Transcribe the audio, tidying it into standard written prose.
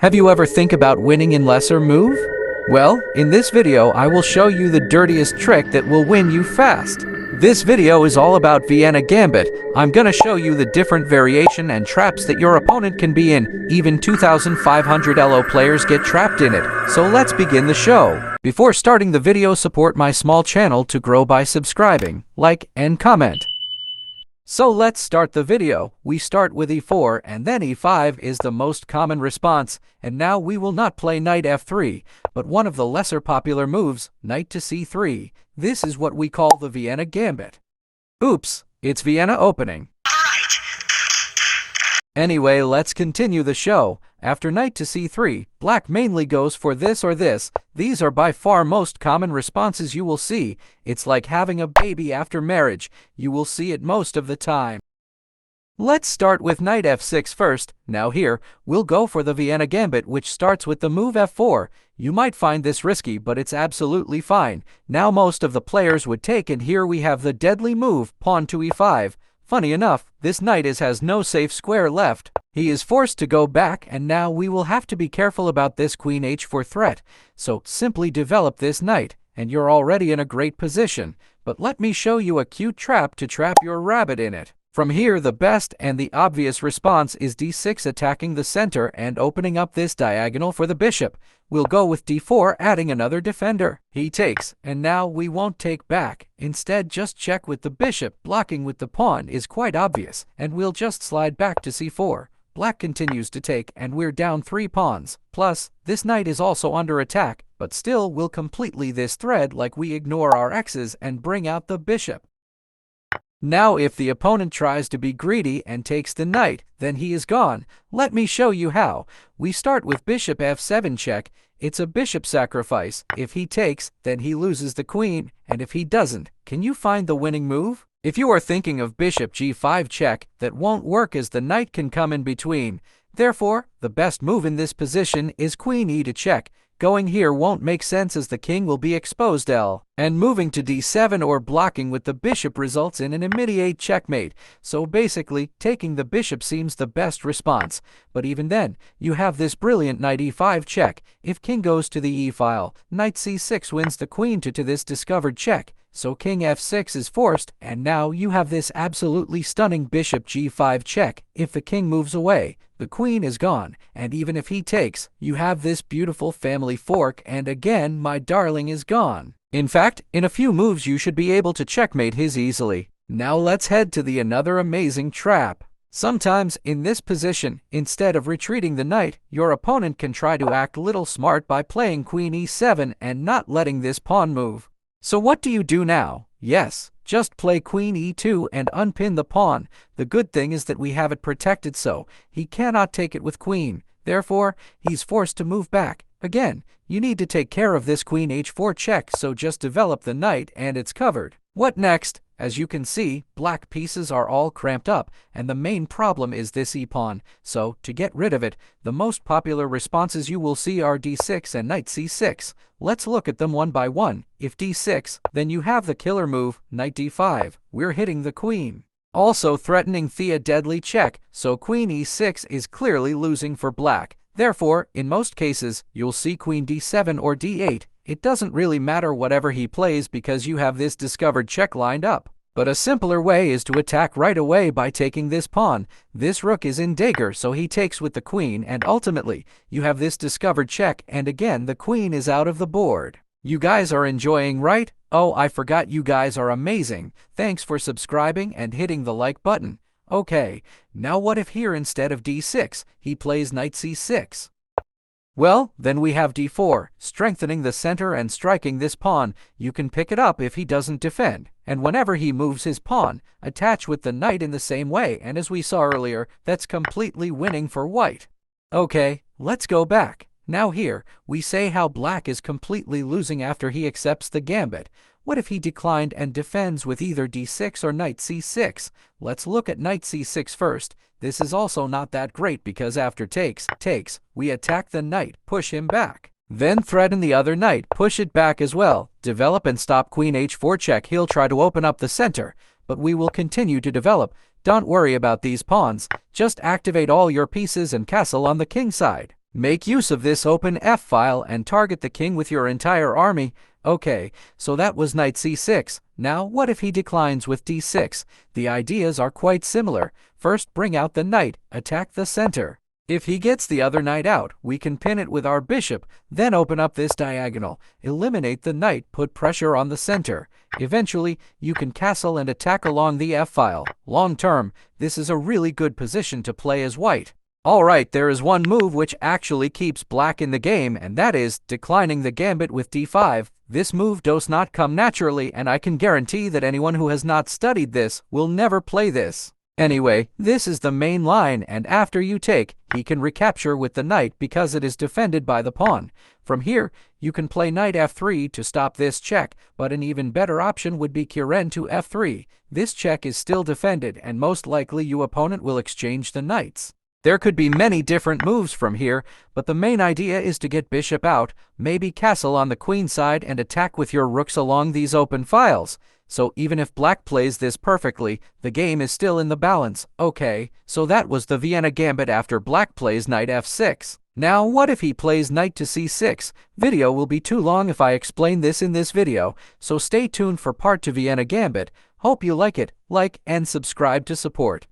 Have you ever think about winning in lesser move? Well, in this video I will show you the dirtiest trick that will win you fast. This video is all about Vienna Gambit. I'm gonna show you the different variation and traps that your opponent can be in. Even 2,500 ELO players get trapped in it. So let's begin the show. Before starting the video, support my small channel to grow by subscribing, like, and comment. So let's start the video. We start with e4 and then e5 is the most common response, and now we will not play knight f3, but one of the lesser popular moves, knight to c3. This is what we call the Vienna Gambit. Oops, it's Vienna opening. Anyway, let's continue the show. After knight to c3, black mainly goes for this or this. These are by far most common responses you will see. It's like having a baby after marriage. You will see it most of the time. Let's start with knight f6 first. Now here, we'll go for the Vienna Gambit, which starts with the move f4. You might find this risky, but it's absolutely fine. Now most of the players would take, and here we have the deadly move, pawn to e5. Funny enough, this knight has no safe square left. He is forced to go back, and now we will have to be careful about this queen h4 threat. So simply develop this knight, and you're already in a great position. But let me show you a cute trap to trap your rabbit in it. From here, the best and the obvious response is d6, attacking the center and opening up this diagonal for the bishop. We'll go with d4, adding another defender. He takes, and now we won't take back. Instead, just check with the bishop. Blocking with the pawn is quite obvious, and we'll just slide back to c4. Black continues to take, and we're down 3 pawns. Plus, this knight is also under attack, but still we'll completely this thread like we ignore our x's and bring out the bishop. Now if the opponent tries to be greedy and takes the knight, then he is gone. Let me show you how. We start with bishop f7 check. It's a bishop sacrifice. If he takes, then he loses the queen, and if he doesn't, can you find the winning move? If you are thinking of bishop g5 check, that won't work as the knight can come in between. Therefore, the best move in this position is queen e to check. Going here won't make sense as the king will be exposed and moving to d7 or blocking with the bishop results in an immediate checkmate. So basically, taking the bishop seems the best response. But even then, you have this brilliant knight e5 check. If king goes to the e file, knight c6 wins the queen to this discovered check. So king f6 is forced, and now you have this absolutely stunning bishop g5 check. If the king moves away, the queen is gone, and even if he takes, you have this beautiful family fork, and again, my darling is gone. In fact, in a few moves you should be able to checkmate his easily. Now let's head to the another amazing trap. Sometimes, in this position, instead of retreating the knight, your opponent can try to act little smart by playing queen e7 and not letting this pawn move. So what do you do now? Yes, just play queen e2 and unpin the pawn. The good thing is that we have it protected, so he cannot take it with queen. Therefore, he's forced to move back. Again, you need to take care of this queen h4 check, so just develop the knight and it's covered. What next? As you can see, black pieces are all cramped up, and the main problem is this e-pawn. So, to get rid of it, the most popular responses you will see are d6 and knight c6. Let's look at them one by one. If d6, then you have the killer move, knight d5. We're hitting the queen. Also threatening a deadly check, so queen e6 is clearly losing for black. Therefore, in most cases, you'll see queen d7 or d8. It doesn't really matter whatever he plays because you have this discovered check lined up. But a simpler way is to attack right away by taking this pawn. This rook is in dagger, so he takes with the queen, and ultimately, you have this discovered check, and again the queen is out of the board. You guys are enjoying, right? Oh, I forgot, you guys are amazing. Thanks for subscribing and hitting the like button. Okay, now what if here instead of d6, he plays knight c6? Well, then we have d4, strengthening the center and striking this pawn. You can pick it up if he doesn't defend, and whenever he moves his pawn, attach with the knight in the same way, and as we saw earlier, that's completely winning for white. Okay, let's go back. Now here, we say how black is completely losing after he accepts the gambit. What if he declined and defends with either d6 or knight c6? Let's look at knight c6 first. This is also not that great because after takes, we attack the knight, push him back. Then threaten the other knight, push it back as well. Develop and stop queen h4 check. He'll try to open up the center, but we will continue to develop. Don't worry about these pawns. Just activate all your pieces and castle on the king side. Make use of this open F file and target the king with your entire army. Okay, so that was knight c6. Now what if he declines with d6? The ideas are quite similar. First bring out the knight, attack the center. If he gets the other knight out, we can pin it with our bishop, then open up this diagonal, eliminate the knight, put pressure on the center. Eventually, you can castle and attack along the f-file. Long term, this is a really good position to play as white. Alright, there is one move which actually keeps black in the game, and that is declining the gambit with d5. This move does not come naturally, and I can guarantee that anyone who has not studied this will never play this. Anyway, this is the main line, and after you take, he can recapture with the knight because it is defended by the pawn. From here, you can play knight f3 to stop this check, but an even better option would be Kuren to f3. This check is still defended, and most likely your opponent will exchange the knights. There could be many different moves from here, but the main idea is to get bishop out, maybe castle on the queen side and attack with your rooks along these open files. So even if black plays this perfectly, the game is still in the balance. Okay, so that was the Vienna Gambit after black plays knight f6. Now what if he plays knight to c6? Video will be too long if I explain this in this video, so stay tuned for part 2 Vienna Gambit. Hope you like it, like and subscribe to support.